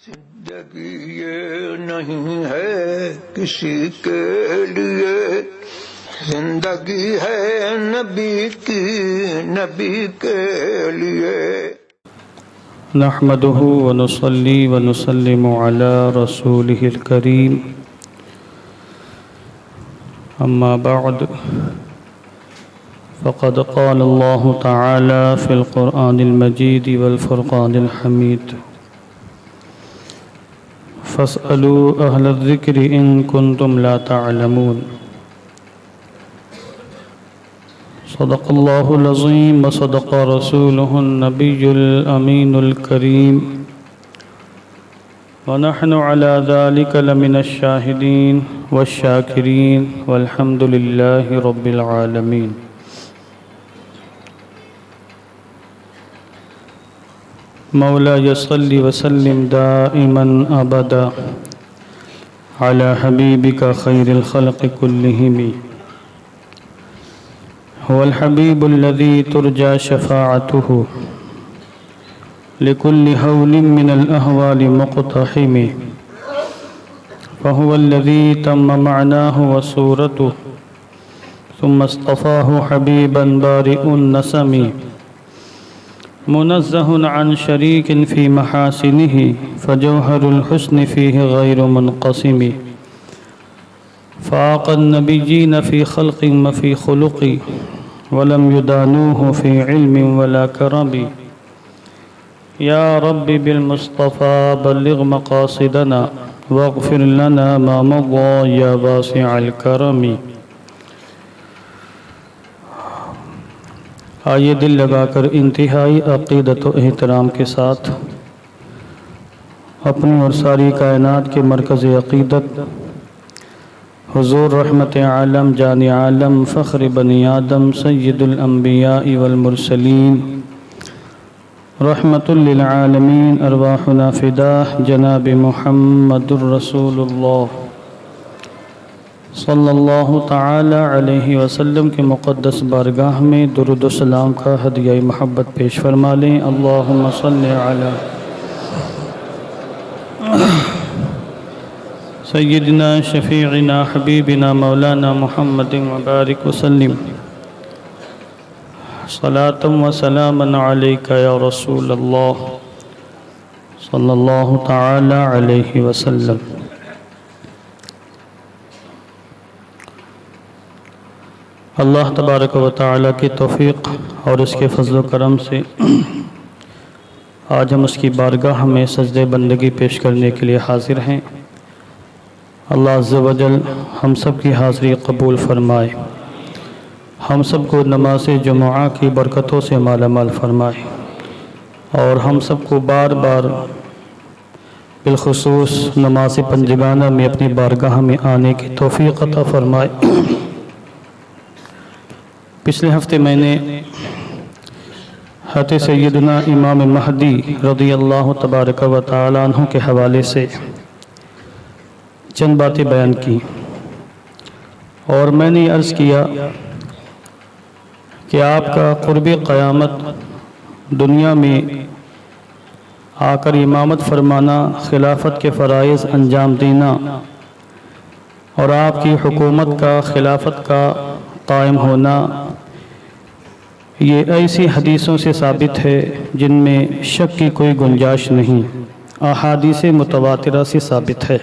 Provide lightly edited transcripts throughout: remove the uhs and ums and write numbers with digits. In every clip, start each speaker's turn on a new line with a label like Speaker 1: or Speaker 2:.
Speaker 1: زندگی یہ نہیں ہے کسی کے لیے، زندگی ہے نبی کی، نبی کے لیے۔
Speaker 2: نحمده ونصلي ونسلم على رسوله الكريم، أما بعد، فقد قال الله تعالى في القرآن المجيد والفرقان الحميد: فاسألوا أهل الذكر إن كنتم لا تعلمون۔ صدق الله العظيم وصدق رسوله النبي الأمين الكريم، ونحن على ذلك لمن الشاهدين والشاكرين والحمد لله رب العالمين۔ مولاي صل وسلم دائما أبدا على حبيبك خير الخلق كلهم، هو الحبيب الذي ترجى شفاعته لكل هول من الأهوال مقتحم، فهو الذي تم معناه وصورته ثم اصطفاه حبيبا بارئ النسم، منزه عن شريك في محاسنه فجوهر الحسن فيه غير منقسم، فاق النبيين في خلق وفي خلق ولم يدانوه في علم ولا كرم، يا رب بالمصطفى بلغ مقاصدنا واغفر لنا ما مضى يا واسع الكرم۔ آئیے دل لگا کر انتہائی عقیدت و احترام کے ساتھ اپنی اور ساری کائنات کے مرکز عقیدت حضور رحمت عالم جان عالم فخر بنی آدم سید الانبیاء والمرسلین رحمت للعالمین ارواحنا فداہ جناب محمد الرسول اللہ صلی اللہ تعالی علیہ وسلم کے مقدس بارگاہ میں درود و سلام کا ہدیہ محبت پیش فرما لیں۔ اللہم صلی علی سیدنا شفیعنا حبیبنا مولانا محمد مبارک وسلم، صلاۃ و سلاما علیک یا رسول اللہ صلی اللہ تعالی علیہ وسلم۔ اللہ تبارک و تعالیٰ کی توفیق اور اس کے فضل و کرم سے آج ہم اس کی بارگاہ میں سجدہ بندگی پیش کرنے کے لیے حاضر ہیں۔ اللہ عز و جل ہم سب کی حاضری قبول فرمائے، ہم سب کو نماز جمعہ کی برکتوں سے مالا مال فرمائے، اور ہم سب کو بار بار بالخصوص نماز پنجگانہ میں اپنی بارگاہ میں آنے کی توفیق عطا فرمائے۔ پچھلے ہفتے میں نے حضرت سیدنا امام مہدی رضی اللہ تبارک و تعالیٰ عنہ کے حوالے سے چند باتیں بیان کی، اور میں نے عرض کیا کہ آپ کا قرب قیامت دنیا میں آ کر امامت فرمانا، خلافت کے فرائض انجام دینا، اور آپ کی حکومت کا، خلافت کا قائم ہونا، یہ ایسی حدیثوں سے ثابت ہے جن میں شک کی کوئی گنجائش نہیں، احادیث متواترہ سے ثابت ہے۔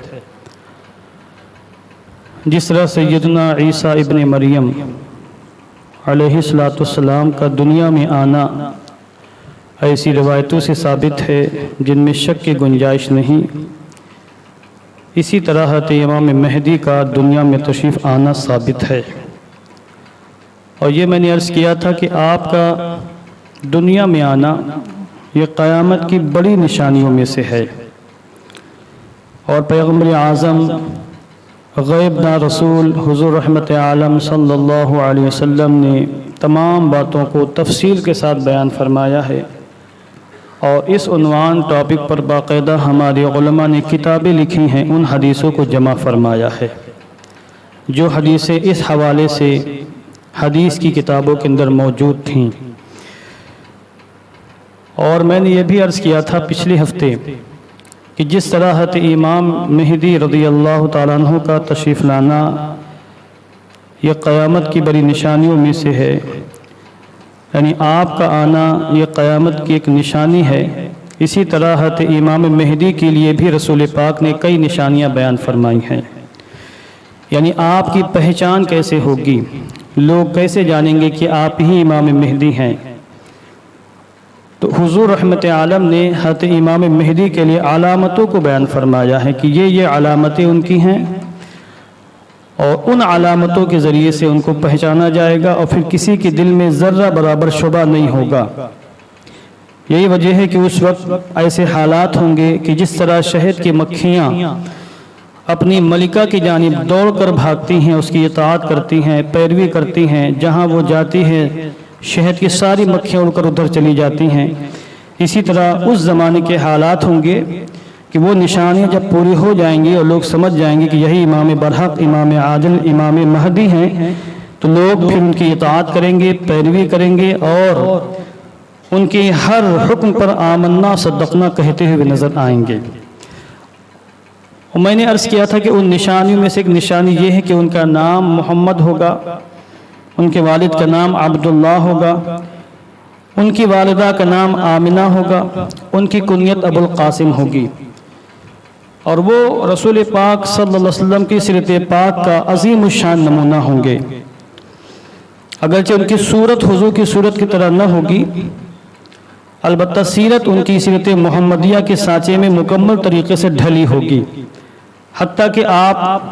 Speaker 2: جس طرح سیدنا عیسیٰ ابن مریم علیہ السلام کا دنیا میں آنا ایسی روایتوں سے ثابت ہے جن میں شک کی گنجائش نہیں، اسی طرح حضرت امام مہدی کا دنیا میں تشریف آنا ثابت ہے۔ اور یہ میں نے عرض کیا تھا کہ آپ کا دنیا میں آنا یہ قیامت کی بڑی نشانیوں میں سے ہے، اور پیغمبر اعظم غیب داں رسول حضور رحمت عالم صلی اللہ علیہ وسلم نے تمام باتوں کو تفصیل کے ساتھ بیان فرمایا ہے، اور اس عنوان ٹاپک پر باقاعدہ ہمارے علماء نے کتابیں لکھی ہیں، ان حدیثوں کو جمع فرمایا ہے جو حدیثیں اس حوالے سے حدیث کی کتابوں کے اندر موجود تھیں۔ اور میں نے یہ بھی عرض کیا تھا پچھلے ہفتے کہ جس طرح حضرت امام مہدی رضی اللہ تعالیٰ عنہ کا تشریف لانا یہ قیامت کی بڑی نشانیوں میں سے ہے، یعنی آپ کا آنا یہ قیامت کی ایک نشانی ہے، اسی طرح حضرت امام مہدی کے لیے بھی رسول پاک نے کئی نشانیاں بیان فرمائی ہیں۔ یعنی آپ کی پہچان کیسے ہوگی، لوگ کیسے جانیں گے کہ آپ ہی امام مہدی ہیں؟ تو حضور رحمت عالم نے حضرت امام مہدی کے لیے علامتوں کو بیان فرمایا ہے کہ یہ علامتیں ان کی ہیں، اور ان علامتوں کے ذریعے سے ان کو پہچانا جائے گا، اور پھر کسی کے دل میں ذرہ برابر شبہ نہیں ہوگا۔ یہی وجہ ہے کہ اس وقت ایسے حالات ہوں گے کہ جس طرح شہد کی مکھیاں اپنی ملکہ کی جانب دوڑ کر بھاگتی ہیں، اس کی اطاعت کرتی ہیں، پیروی کرتی ہیں، جہاں وہ جاتی ہے شہد کی ساری مکھیاں اڑ کر ادھر چلی جاتی ہیں، اسی طرح اس زمانے کے حالات ہوں گے کہ وہ نشانیاں جب پوری ہو جائیں گی اور لوگ سمجھ جائیں گے کہ یہی امام برحق، امام عادل، امام مہدی ہیں، تو لوگ پھر ان کی اطاعت کریں گے، پیروی کریں گے، اور ان کی ہر حکم پر آمنا صدقنا کہتے ہوئے نظر آئیں گے۔ اور میں نے عرض کیا تھا کہ ان نشانیوں میں سے ایک نشانی یہ ہے کہ ان کا نام محمد ہوگا، ان کے والد کا نام عبداللہ ہوگا، ان کی والدہ کا نام آمنہ ہوگا، ان کی کنیت ابو القاسم ہوگی، اور وہ رسول پاک صلی اللہ علیہ وسلم کی سیرت پاک کا عظیم الشان نمونہ ہوں گے۔ اگرچہ ان کی صورت حضور کی صورت کی طرح نہ ہوگی، البتہ سیرت ان کی سیرت محمدیہ کے سانچے میں مکمل طریقے سے ڈھلی ہوگی، حتیٰ کہ آپ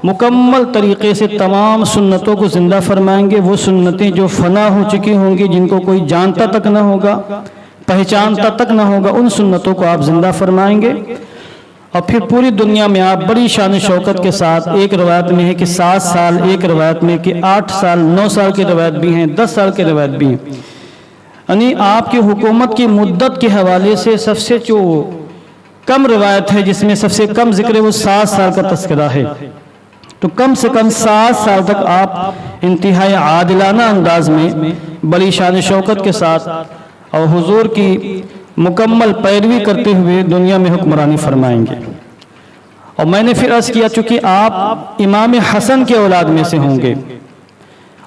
Speaker 2: مکمل طریقے سے تمام سنتوں کو زندہ فرمائیں گے۔ وہ سنتیں جو فنا ہو چکی ہوں گی، جن کو کوئی جانتا تک نہ ہوگا، پہچانتا تک نہ ہوگا، ان سنتوں کو آپ زندہ فرمائیں گے، اور پھر پوری دنیا میں آپ بڑی شان شوکت کے ساتھ، ایک روایت میں ہے کہ 7 سال، ایک روایت میں کہ 8 سال، 9 سال کی روایت بھی ہیں، 10 سال کی روایت بھی ہیں، یعنی آپ کی حکومت کی مدت کے حوالے سے سب سے جو کم روایت ہے جس میں سب سے کم ذکر ہے وہ 7 سال کا تذکرہ ہے، تو کم سے کم 7 سال تک آپ انتہائی عادلانہ انداز میں بڑی شان شوکت کے ساتھ اور حضور کی مکمل پیروی کرتے ہوئے دنیا میں حکمرانی فرمائیں گے۔ اور میں نے پھر عرض کیا چونکہ آپ امام حسن کے اولاد میں سے ہوں گے،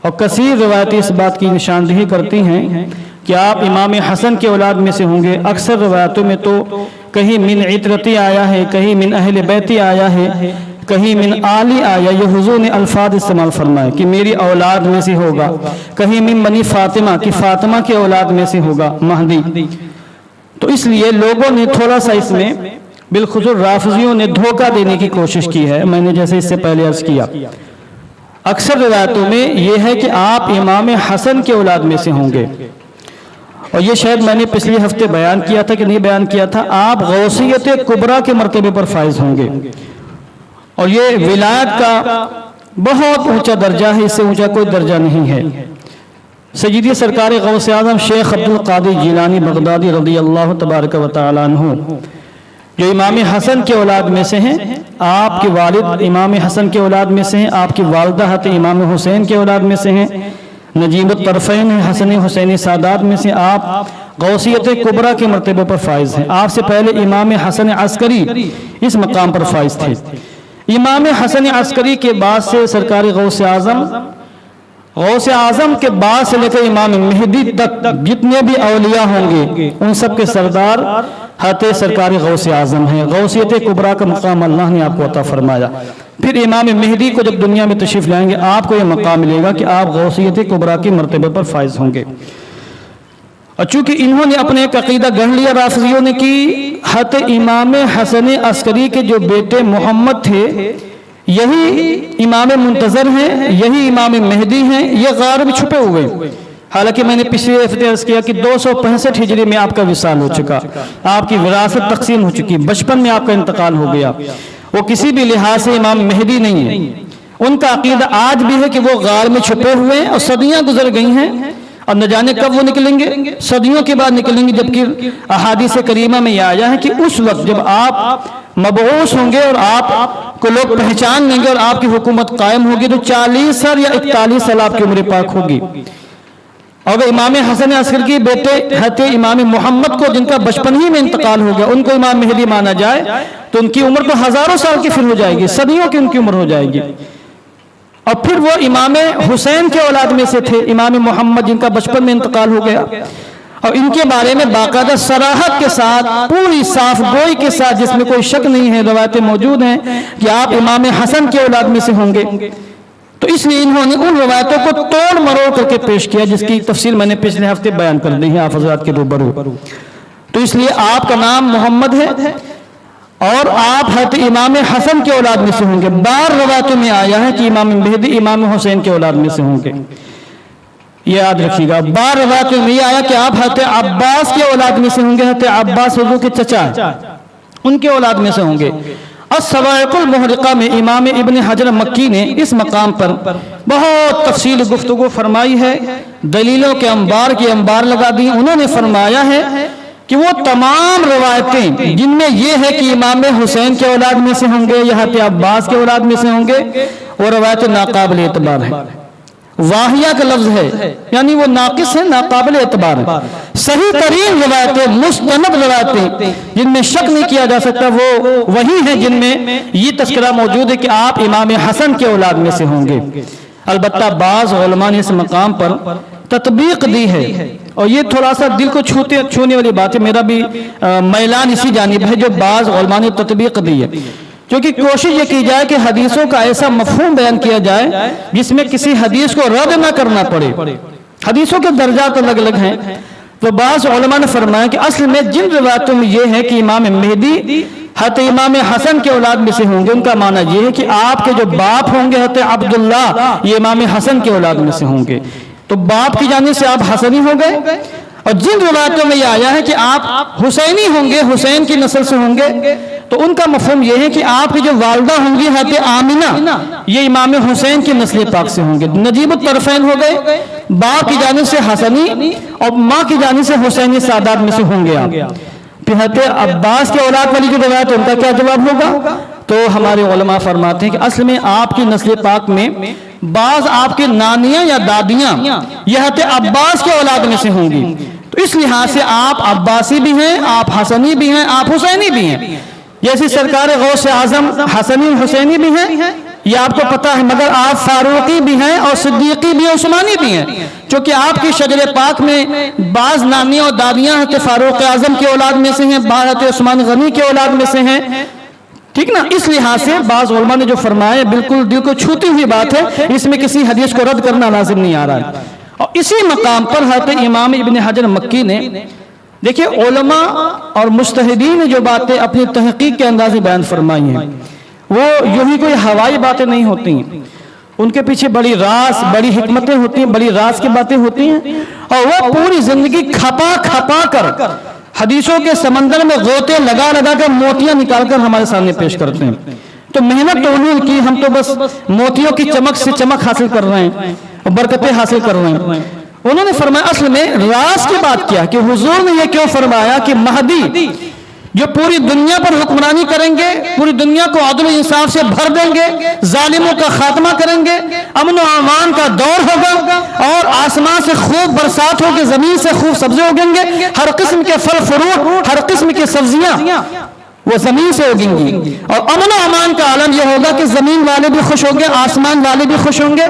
Speaker 2: اور کثیر روایتیں اس بات کی نشاندہی کرتی ہیں کہ آپ امام حسن کے اولاد میں سے ہوں گے۔ اکثر روایتوں میں تو کہیں من عطرتی آیا ہے، کہیں من اہل بیتی آیا ہے، کہیں من آلی آیا، یہ حضور نے الفاظ استعمال فرمائے کہ میری اولاد میں سے ہوگا، کہیں من بنی فاطمہ کہ فاطمہ کے اولاد میں سے ہوگا مہدی۔ تو اس لیے لوگوں نے تھوڑا سا اس میں بالخصوص رافضیوں نے دھوکہ دینے کی کوشش کی ہے۔ میں نے جیسے اس سے پہلے عرض کیا، اکثر روایتوں میں یہ ہے کہ آپ امام حسن کے اولاد میں سے ہوں گے، اور یہ شاید میں نے پچھلے ہفتے بیان کیا تھا کہ نہیں بیان کیا تھا، آپ غوثیت کبریٰ کے مرتبے پر فائز ہوں گے، اور یہ ولایت کا بہت اونچا درجہ ہے، اس سے اونچا کوئی درجہ نہیں ہے۔ سیدی سرکار غوث اعظم شیخ عبد القادر جیلانی بغدادی رضی اللہ تبارک و تعالیٰ عنہ جو امام حسن کے اولاد میں سے ہیں، آپ کے والد امام حسن کے اولاد میں سے ہیں، آپ کی والدہ حضرت امام حسین کے اولاد میں سے ہیں، نجیب الطرفین حسن حسینی سادات میں سے آپ غوثیت کبریٰ کے مرتبے پر فائز ہیں۔ آپ سے پہلے امام حسن عسکری اس مقام پر فائز تھے۔ امام حسن عسکری کے بعد سے سرکار غوث اعظم کے بعد سے لے کر امام مہدی تک جتنے بھی اولیاء ہوں گے ان سب کے سردار حضرت سرکار غوث اعظم ہیں۔ غوثیت کبریٰ کا مقام اللہ نے آپ کو عطا فرمایا۔ پھر امام مہدی کو جب دنیا میں تشریف لائیں گے آپ کو یہ مقام ملے گا کہ آپ غوثیت کبریٰ کے مرتبے پر فائز ہوں گے۔ اور چونکہ انہوں نے اپنے ایک عقیدہ گڑھ لیا رافضیوں نے کہ حضرت امام حسن عسکری کے جو بیٹے محمد تھے یہی امام منتظر ہیں، یہی امام مہدی ہیں، یہ غار میں چھپے ہوئے۔ حالانکہ میں نے پچھلے ہفتے عرض کیا کہ 265 ہجری میں آپ کا وصال ہو چکا، آپ کی وراثت تقسیم ہو چکی، بچپن میں آپ کا انتقال ہو گیا، وہ کسی بھی لحاظ سے امام مہدی نہیں ہے۔ ان کا عقیدہ آج بھی ہے کہ وہ غار میں چھپے ہوئے ہیں اور صدیاں گزر گئی ہیں اور نہ جانے کب وہ نکلیں گے، صدیوں کے بعد نکلیں گے، جبکہ احادیث کریمہ میں یہ آیا ہے کہ اس وقت جب آپ مبعوث ہوں گے اور آپ کو لوگ پہچان لیں گے اور آپ کی حکومت قائم ہوگی تو 40 سال یا 41 سال آپ کی عمر پاک ہوگی، اور امام حسن عسکری کے بیٹے حضرت امام محمد کو، جن کا بچپن ہی میں انتقال ہو گیا، ان کو امام مہدی مانا جائے تو ان کی عمر تو ہزاروں سال کی پھر ہو جائے گی، صدیوں کی ان کی عمر ہو جائے گی۔ اور پھر وہ امام حسین کے اولاد میں سے تھے، امام محمد جن کا بچپن میں انتقال ہو گیا، اور ان کے بارے میں باقاعدہ صراحت کے ساتھ، پوری صاف گوئی کے ساتھ، جس میں کوئی شک نہیں ہے، روایتیں موجود ہیں کہ آپ امام حسن کے اولاد میں سے ہوں گے۔ تو اس لیے انہوں نے ان روایتوں کو توڑ مروڑ کر کے پیش کیا، جس کی تفصیل میں نے پچھلے ہفتے بیان کر دی ہے آپ حضرات کے روبرو۔ تو اس لیے آپ کا نام محمد ہے اور آپ حضرت امام حسن کے اولاد میں سے ہوں گے۔ بار روایتوں میں آیا ہے کہ امام مہدی امام حسین کے اولاد میں سے ہوں گے، یہ یاد رکھیے گا۔ بار روایتوں میں یہ آیا کہ آپ حضرت عباس کے اولاد میں سے ہوں گے، حضرت عباس حضور کے چچا ہیں، ان کے اولاد میں سے ہوں گے۔ الصواعق المحرقہ میں امام ابن حجر مکی نے اس مقام پر بہت تفصیل گفتگو فرمائی ہے، دلیلوں کے انبار لگا دی۔ انہوں نے فرمایا ہے کہ وہ تمام روایتیں جن میں یہ ہے کہ امام حسین کے اولاد میں سے ہوں گے یا حضرت عباس کے اولاد میں سے ہوں گے، وہ روایت ناقابل اعتبار ہے، واہیہ کا لفظ ہے، یعنی وہ ناقص ہے، ناقابل اعتبار ہے۔ صحیح ترین روایتیں، مستند روایتیں جن میں شک نہیں کیا جا سکتا، وہ وہی ہیں جن میں یہ تذکرہ موجود ہے کہ آپ امام حسن کے اولاد میں سے ہوں گے۔ البتہ بعض علماء نے اس مقام پر تطبیق دی ہے، اور یہ تھوڑا سا دل کو چھونے والی بات ہے، میرا بھی میلان اسی جانب ہے جو بعض علماء نے تطبیق دی ہے، کیونکہ کوشش یہ کی جائے کہ حدیثوں کا ایسا مفہوم بیان کیا جائے جس میں کسی حدیث کو رد نہ کرنا پڑے۔ حدیثوں کے درجات الگ الگ ہیں، تو بعض علماء نے فرمایا کہ اصل میں جن روایتوں میں یہ ہے کہ امام مہدی حضرت امام حسن کے اولاد میں سے ہوں گے، ان کا معنی یہ ہے کہ آپ کے جو باپ ہوں گے حضرت عبداللہ، یہ امام حسن کے اولاد میں سے ہوں گے، تو باپ کی جانب سے آپ حسنی ہو گئے۔ اور جن روایتوں میں یہ آیا ہے کہ آپ حسینی ہوں گے، حسین کی نسل سے ہوں گے، تو ان کا مفہوم یہ ہے کہ آپ کی جو والدہ ہوں گی حضرت آمنہ، یہ امام حسین کی نسل پاک سے ہوں گے، نجیب الطرفین ہو گئے، باپ کی جانب سے حسنی اور ماں کی جانب سے حسینی سادات میں سے ہوں گے آپ۔ پھر حضرت عباس کے اولاد والی جو روایت ہے ان کا کیا جواب ہوگا؟ تو ہمارے علماء فرماتے ہیں کہ اصل میں آپ کی نسل پاک میں بعض آپ کے نانیاں یا دادیاں یہ حضرت عباس کے اولاد میں سے ہوں گی، تو اس لحاظ سے آپ عباسی بھی ہیں، آپ حسنی بھی ہیں، آپ حسینی بھی ہیں۔ جیسے سرکار غوث اعظم حسنی حسینی بھی ہیں، یہ آپ کو پتا ہے، مگر آپ فاروقی بھی ہیں اور صدیقی بھی ہیں، عثمانی بھی ہیں، چونکہ آپ کی شجر پاک میں بعض نانیاں اور دادیاں حضرت فاروق اعظم کے اولاد میں سے ہیں، بعض حضرت عثمان غنی کے اولاد میں سے ہیں، ٹھیک نا؟ اس لحاظ سے بعض علماء نے جو فرمایا بالکل دل کو چھوتی ہوئی بات ہے، اس میں کسی حدیث کو رد کرنا لازم نہیں آ رہا ہے۔ اور اسی مقام پر حضرت امام ابن حجر مکی نے، دیکھیں علماء اور مجتہدین نے جو باتیں اپنی تحقیق کے انداز میں بیان فرمائی ہیں، وہ یوں ہی کوئی ہوائی باتیں نہیں ہوتی ہیں، ان کے پیچھے بڑی راز، بڑی حکمتیں ہوتی ہیں، بڑی راز کی باتیں ہوتی ہیں، اور وہ پوری زندگی کھپا کھپا کر حدیثوں کے سمندر میں غوطے لگا لگا کر موتیاں نکال کر ہمارے سامنے پیش کرتے ہیں۔ تو محنت تو انہوں نے کی، ہم تو بس موتیوں کی چمک سے چمک حاصل کر رہے ہیں اور برکتیں حاصل کر رہے ہیں۔ انہوں نے فرمایا اصل میں راز کی بات کیا کہ حضور نے یہ کیوں فرمایا کہ مہدی جو پوری دنیا پر حکمرانی کریں گے، پوری دنیا کو عدل و انصاف سے بھر دیں گے، ظالموں کا خاتمہ کریں گے، امن و امان کا دور ہوگا، اور آسمان سے خوب برسات ہوگی، زمین سے خوب سبزے اگیں گے، ہر قسم کے پھل فروٹ، ہر قسم کی سبزیاں وہ زمین سے اگیں گی، اور امن و امان کا عالم یہ ہوگا کہ زمین والے بھی خوش ہوں گے، آسمان والے بھی خوش ہوں گے،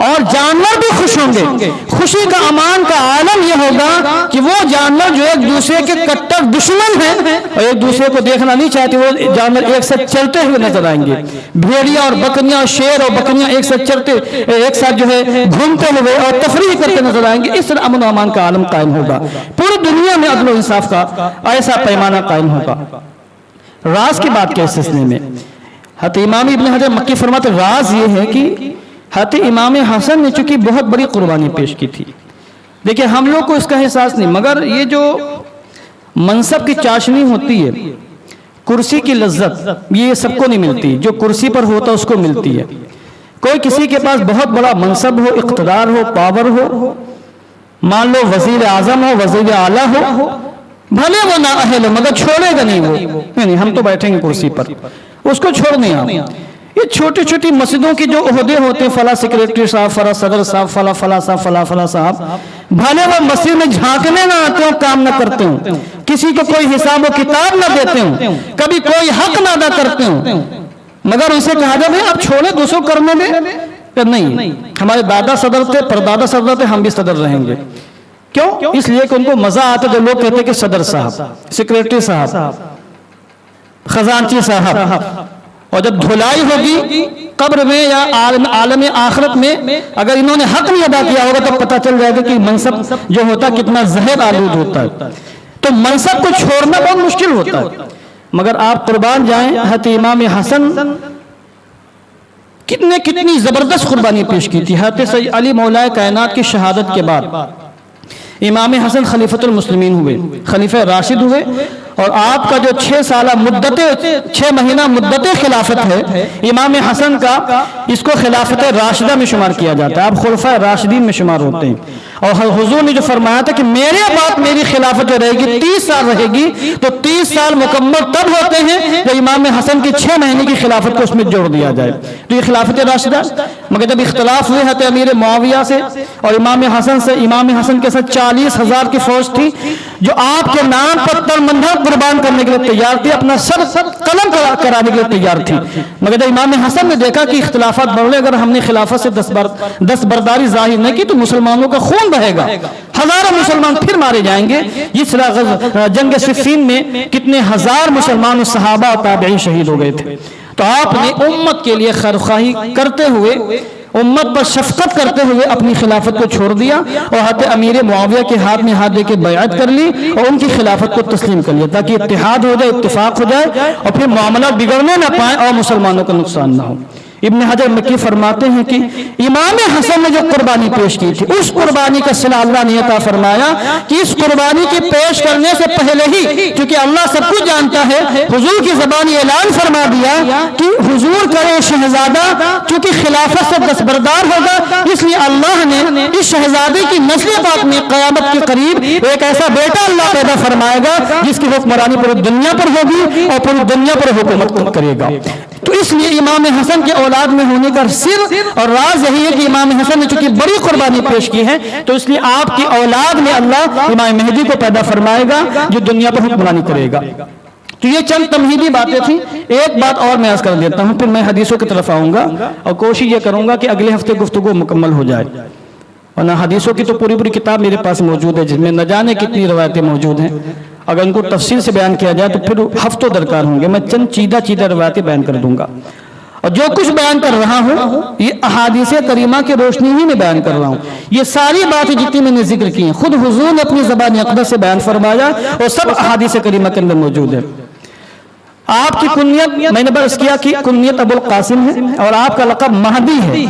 Speaker 2: اور جانور بھی خوش ہوں گے۔ خوشی کا امان کا عالم یہ ہوگا کہ وہ جانور جو ایک دوسرے کے کٹر دشمن ہیں اور ایک دوسرے کو دیکھنا نہیں چاہتے، وہ جانور ایک ساتھ چلتے ہوئے نظر آئیں گے، بھیڑیاں اور بکریاں، شیر اور بکریاں ایک ساتھ چلتے، ایک ساتھ جو ہے گھومتے ہوئے اور تفریح کرتے نظر آئیں گے۔ اس طرح امن و امان کا عالم قائم ہوگا، پوری دنیا میں عدل و انصاف کا ایسا پیمانہ قائم ہوگا۔ راز کی بات کیا اس سلسلے میں حضرت امام ابن حجر مکی فرماتے راز یہ ہے کہ حضرت امام حسن نے چونکہ بہت بڑی قربانی پیش کی تھی۔ دیکھیں ہم لوگ کو اس کا احساس نہیں، مگر یہ جو منصب کی چاشنی ہوتی ہے، کرسی کی لذت، یہ سب کو نہیں ملتی، جو کرسی پر ہوتا اس کو ملتی ہے۔ کوئی کسی کے پاس بہت بڑا منصب ہو، اقتدار ہو، پاور ہو، مان لو وزیر اعظم ہو، وزیر اعلیٰ ہو، بھلے وہ نااہل ہو مگر چھوڑے گا نہیں، وہ نہیں ہم تو بیٹھیں گے کرسی پر، اس کو چھوڑ نہیں آؤں۔ یہ چھوٹی چھوٹی مسجدوں کی جو عہدے ہوتے ہیں، فلاں سیکریٹری صاحب، فلاں صدر صاحب، فلاں فلاں صاحب، فلاں فلاں صاحب، بھلے وہ مسجد میں جھانکنے نہ آتے ہوں، کام نہ کرتے ہوں، کسی کو کوئی حساب و کتاب نہ دیتے ہوں، کبھی کوئی حق نہ ادا کرتے ہوں، مگر ان سے کہا جائے بھائی آپ چھوڑے دوسروں کرنے دیں، کہ نہیں، ہمارے دادا صدر تھے، پردادا صدر تھے، ہم بھی صدر رہیں گے۔ کیوں؟ اس لیے کہ ان کو مزہ آتا ہے جو لوگ کہتے ہیں کہ صدر صاحب، سیکریٹری صاحب، خزانچی صاحب، اور جب دھلائی ہوگی قبر میں یا عالم آخرت میں اگر انہوں نے حق نہیں ادا کیا ہوگا تو پتہ چل جائے گا کہ منصب جو ہوتا ہے کتنا زہر آلود ہوتا ہے، تو منصب کو چھوڑنا بہت مشکل ہوتا ہے۔ مگر آپ قربان جائیں، حضرت امام حسن کتنی زبردست قربانی پیش کی تھی۔ حضرت سید علی مولا کائنات کی شہادت کے بعد امام حسن خلیفۃ المسلمین ہوئے، خلیفہ راشد ہوئے، اور آپ کا جو 6 مہینہ مدت خلافت ہے امام حسن کا، اس کو خلافت راشدہ میں شمار کیا جاتا ہے، آپ خلفاء راشدین میں شمار ہوتے ہیں۔ اور حضور نے جو فرمایا تھا کہ میرے بعد میری خلافت جو رہے گی 30 سال رہے گی، تو 30 سال مکمل تب ہوتے ہیں جب امام حسن کی 6 مہینے کی خلافت کو اس میں جوڑ دیا جائے، تو یہ خلافت راشدہ۔ مگر جب اختلاف ہوئے حضرت امیر معاویہ سے اور امام حسن سے، امام حسن کے ساتھ 40,000 کی فوج تھی جو آپ کے نام پر تن من دھن قربان کرنے کے لیے تیار تھی، اپنا سر قلم کرانے کے لیے تیار تھی۔ مگر جب امام حسن نے دیکھا کہ اختلافات بڑھ رہے، اگر ہم نے خلافت سے دستبرداری ظاہر نہیں کی تو مسلمانوں کا خون بہے گا، ہزاروں مسلمان پھر مارے جائیں گے۔ اس طرح جنگ صفین میں کتنے ہزار مسلمان صحابہ اور تابعین شہید ہو گئے تھے۔ تو آپ نے امت کے لیے خیرخواہی کرتے ہوئے، امت پر شفقت کرتے ہوئے اپنی خلافت کو چھوڑ دیا اور حضرت امیر معاویہ کے ہاتھ میں ہاتھ دے کے بیعت کر لی اور ان کی خلافت کو تسلیم کر لیا، تاکہ اتحاد ہو جائے، اتفاق ہو جائے اور پھر معاملات بگڑنے نہ پائیں اور مسلمانوں کا نقصان نہ ہو۔ ابن حجر مکی فرماتے ہیں کہ امام حسن نے جو قربانی پیش کی تھی، اس قربانی کا صلہ اللہ نے عطا فرمایا کہ اس قربانی کے پیش کرنے سے پہلے ہی، کیونکہ اللہ سب کچھ جانتا ہے، حضور کی زبانی اعلان فرما دیا کہ حضور کرے شہزادہ چونکہ خلافت سے دستبردار ہوگا، اس لیے اللہ نے اس شہزادے کی نسل پاک میں قیامت کے قریب ایک ایسا بیٹا اللہ پیدا فرمائے گا جس کی حکمرانی پوری دنیا پر ہوگی اور پوری دنیا پر حکومت کرے گا۔ تو اس لیے امام حسن کے اولاد میں ہونے کا سر اور راز یہی ہے کہ امام حسن نے چونکہ بڑی قربانی پیش کی ہے، تو اس لیے آپ کی اولاد میں اللہ امام مہدی کو پیدا فرمائے گا جو دنیا پر حکمرانی کرے گا۔ تو یہ چند تمہیدی باتیں تھیں۔ ایک بات اور میں عرض کر دیتا ہوں، پھر میں حدیثوں کی طرف آؤں گا اور کوشش یہ کروں گا کہ اگلے ہفتے گفتگو مکمل ہو جائے، ورنہ حدیثوں کی تو پوری کتاب میرے پاس موجود ہے جس میں نہ جانے کتنی روایتیں موجود ہیں، اگر ان کو تفصیل سے بیان کیا جائے تو پھر ہفتوں درکار ہوں گے۔ میں چند چیدہ روایتیں بیان کر دوں گا، اور جو کچھ بیان کر رہا ہوں یہ احادیث کریمہ کی روشنی ہی میں بیان کر رہا ہوں۔ یہ ساری باتیں جتنی میں نے ذکر کی ہیں خود حضور نے اپنی زبان اقدس سے بیان فرمایا اور سب احادیث کریمہ کے اندر موجود ہے۔ آپ کی کنیت میں نے بس کیا کہ کنیت ابو القاسم ہے اور آپ کا لقب مہدی ہے،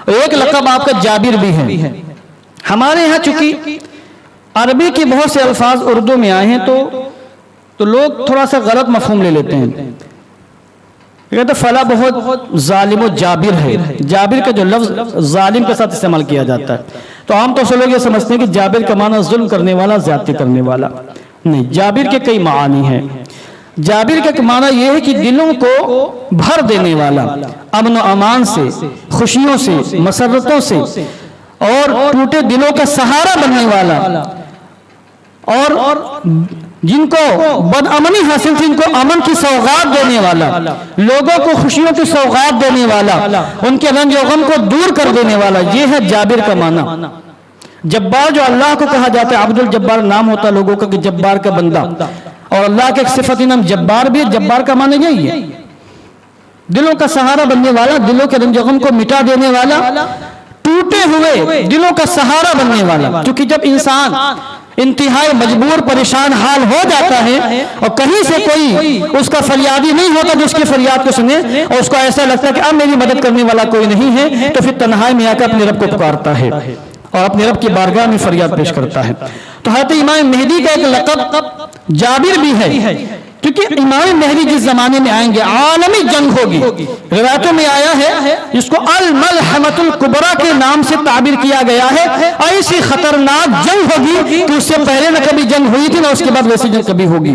Speaker 2: ایک لقب آپ کا جابر بھی ہے۔ ہمارے یہاں چونکہ عربی کے بہت سے الفاظ اردو میں آئے ہیں تو لوگ تھوڑا سا غلط مفہوم لے لیتے ہیں، کہتے فلاں بہت ظالم و جابر ہے۔ جابر کا جو لفظ ظالم کے ساتھ استعمال کیا جاتا ہے، تو عام طور سے لوگ یہ سمجھتے ہیں کہ جابر کا معنی ظلم کرنے والا، زیادتی کرنے والا۔ نہیں، جابر کے کئی معانی ہیں۔ جابر کا معنی یہ ہے کہ دلوں کو بھر دینے والا، امن و امان سے، خوشیوں سے، مسرتوں سے اور ٹوٹے دلوں کا سہارا بننے والا، اور جن کو بد امنی حاصل تھی ان کو امن کی سوغات دینے والا، لوگوں کو خوشیوں کی سوغات دینے والا، ان کے رنج و غم کو دور کر دینے والا، یہ ہے جابر کا معنی۔ جبار جو اللہ کو کہا جاتا ہے، عبد الجبار نام ہوتا لوگوں کا کہ جبار کا بندہ، اور اللہ کے ایک صفت نام جبار بھی ہے۔ جبار کا معنی یہی ہے، دلوں کا سہارا بننے والا، دلوں کے رنج و غم کو مٹا دینے والا، ٹوٹے ہوئے دلوں کا سہارا بننے والا۔ کیونکہ جب انسان انتہائی مجبور پریشان حال ہو جاتا ہے اور کہیں سے کوئی اس کا فریادی نہیں ہوتا جو اس کی فریاد کو سنے، اور اس کو ایسا لگتا ہے کہ اب میری مدد کرنے والا کوئی نہیں ہے، تو پھر تنہائی میں آ کر اپنے رب کو پکارتا ہے اور اپنے رب کی بارگاہ میں فریاد پیش کرتا ہے۔ تو حضرت امام مہدی کا ایک لقب جابر بھی ہے، کیونکہ امام مہدی جس زمانے میں آئیں گے عالمی جنگ ہوگی۔ روایتوں میں آیا ہے جس کو الملحمۃ الکبریٰ کے نام سے تعبیر کیا گیا ہے، ایسی خطرناک جنگ ہوگی کہ اس سے پہلے نہ کبھی جنگ ہوئی تھی نہ اس کے بعد ویسی جنگ کبھی ہوگی۔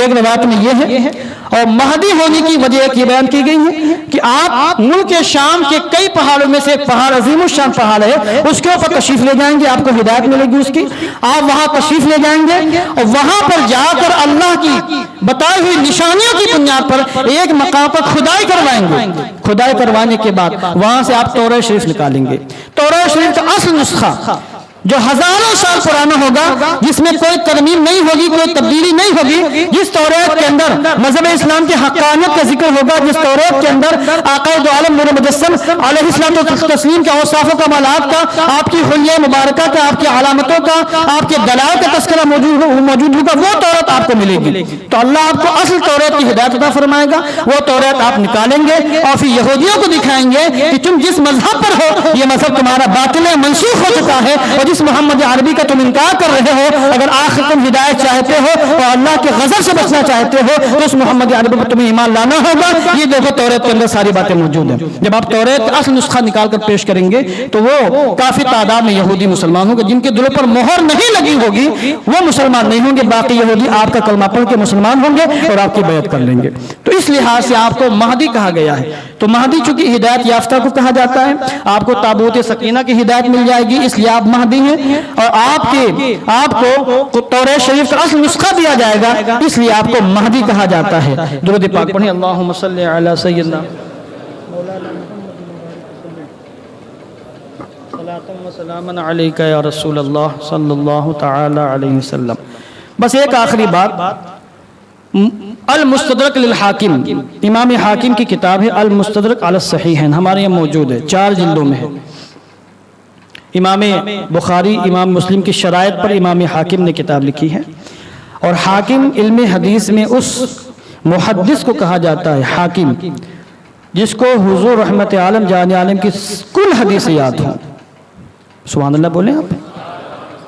Speaker 2: ایک روایت میں یہ ہے، اور مہدی ہونے کی وجہ ایک یہ بیان کی گئی ہے کہ آپ ملک شام کے کئی پہاڑوں میں سے ایک پہاڑ عظیم الشان پہاڑ ہے، اس کے اوپر تشریف لے جائیں گے، آپ کو ہدایت ملے گی اس کی، آپ وہاں تشریف لے جائیں گے اور وہاں پر جا کر اللہ کی بتائی ہوئی نشانیوں کی بنیاد پر ایک مقام پر کھدائی کروائیں گے، کھدائی کروانے کے بعد وہاں سے آپ توراہ شریف نکالیں گے، توراہ شریف کا اصل نسخہ جو ہزاروں سال پرانا ہوگا، جس میں کوئی ترمیم نہیں ہوگی، کوئی تبدیلی نہیں ہوگی، جس توریت کے اندر مذہب اسلام کی حقانیت کا ذکر ہوگا، جس توریت کے اندر آقا دو عالم نور مجسم علیہ السلام و تسلیم کے اوصاف و کمالات کا، آپ کی حلیہ مبارکہ کا، آپ کی علامتوں کا، آپ کے دلائل کا تذکرہ موجود ہوگا، وہ توریت آپ کو ملے گی۔ تو اللہ آپ کو اصل توریت کی ہدایت عطا فرمائے گا، وہ توریت آپ نکالیں گے اور پھر یہودیوں کو دکھائیں گے کہ تم جس مذہب پر ہو یہ مذہب تمہارا باطل ہے، منسوخ ہو چکا ہے، اور جس محمد عربی کا تم انکار کر رہے ہو، اگر آخر تم ہدایت چاہتے ہو اور اللہ کے غضب سے بچنا چاہتے ہو تو اس محمد عربی پر تمہیں ایمان لانا ہوگا۔ یہ دیکھو توریت کے اندر ساری باتیں موجود ہیں۔ جب آپ توریت کا اصل نسخہ نکال کر پیش کریں گے تو وہ کافی تعداد میں یہودی مسلمان ہوں گے، جن کے دلوں پر مہر نہیں لگی ہوگی وہ مسلمان نہیں ہوں گے، باقی یہودی آپ کا کلمہ پڑھ کے مسلمان ہوں گے اور آپ کی بیعت کر لیں گے۔ تو اس لحاظ سے آپ کو مہدی کہا گیا ہے۔ تو مہدی چونکہ ہدایت یافتہ کو کہا جاتا ہے، آپ کو تابوت سکینہ کی ہدایت مل جائے گی، اس لیے آپ مہدی ہیں، اور آپ کو توراہ شریف کا اصل نسخہ دیا جائے گا، اس لیے آپ کو مہدی کہا جاتا ہے۔ درود پاک پڑھیں، اللہم صلی علی سیدنا صلاۃ و سلاما علیک یا رسول اللہ صلی اللہ تعالی علیہ وسلم۔ بس ایک آخری بات، المستدرک للحاکم، امام حاکم کی کتاب ہے المستدرک علی الصحیحین، ہمارے یہاں موجود ہے، 4 جلدوں میں ہے۔ امام بخاری، امام مسلم کی شرائط پر امام حاکم نے کتاب لکھی ہے، اور حاکم علم حدیث میں اس محدث کو کہا جاتا ہے حاکم جس کو حضور رحمت عالم جان عالم کی کل حدیثیں یاد ہوں۔ سبحان اللہ بولیں آپ،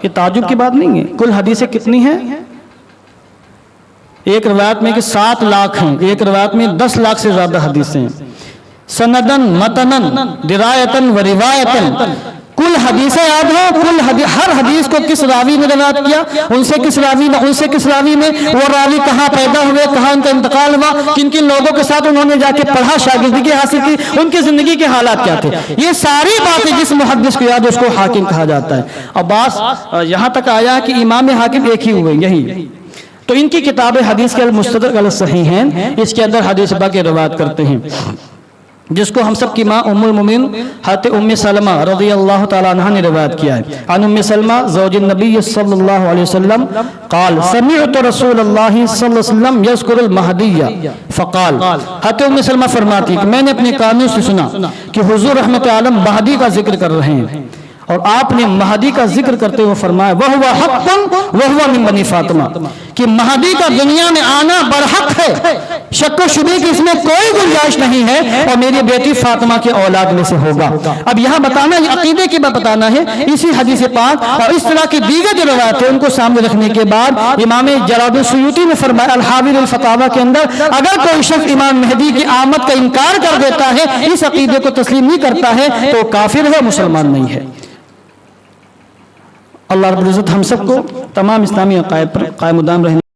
Speaker 2: یہ تعجب کی بات نہیں ہے۔ کل حدیثیں کتنی ہیں؟ ایک روایت میں کہ 7 لاکھ ہیں، ایک روایت میں 10 لاکھ سے زیادہ حدیثیں ہیں، سندن متنن درایتن و روایتن، کل حدیثیں یاد ہوں، ہر حدیث کو کس راوی نے روایت کیا، ان سے کس راوی نے، ان سے کس راوی نے، وہ راوی کہاں پیدا ہوئے، کہاں ان کا انتقال ہوا، کن کن لوگوں کے ساتھ انہوں نے جا کے پڑھا، شاگردگی حاصل کی، ان کی زندگی کے حالات کیا تھے، یہ ساری باتیں جس محدث کو یاد اس کو حاکم کہا جاتا ہے۔ اور بات یہاں تک آیا کہ امام حاکم ایک ہی ہوئے، یہی تو ان کی کتاب حدیث کے المستدرک علی الصحیحین، اس کے اندر حدیث باقی روایت کرتے ہیں، جس کو ہم سب کی ماں ام المومنین حضرت ام سلمہ رضی اللہ تعالی عنہ نے روایت کیا ہے۔ عن ام سلمہ زوج النبی صلی اللہ علیہ وسلم قال سمعت رسول اللہ صلی اللہ علیہ وسلم یذکر المہدی فقال، حضرت ام سلمہ فرماتی کہ میں نے اپنے کانوں سے سنا کہ حضور رحمت عالم مہدی کا ذکر کر رہے ہیں، اور آپ نے مہدی کا ذکر کرتے ہوئے فرمایا وَهُوَ حَقٌّ وَهُوَ مِن بنی فاطمہ، کہ مہدی کا دنیا میں آنا برحق ہے، شک و شبہ کی اس میں کوئی گنجائش نہیں ہے، اور میری بیٹی فاطمہ کے اولاد میں سے ہوگا۔ اب یہاں بتانا، یہ عقیدے کی بات بتانا ہے، اسی حدیث پاک اور اس طرح کی دیگر جو روایت ہے ان کو سامنے رکھنے کے بعد امام جلال السیوطی نے فرمایا الحاوی الفتاوی کے اندر، اگر کوئی شخص امام مہدی کی آمد کا انکار کر دیتا ہے، اس عقیدے کو تسلیم نہیں کرتا ہے، تو کافر ہے، مسلمان نہیں ہے۔ اللہ رب العزت ہم سب کو تمام اسلامی عقائد پر قائم و دائم رہنے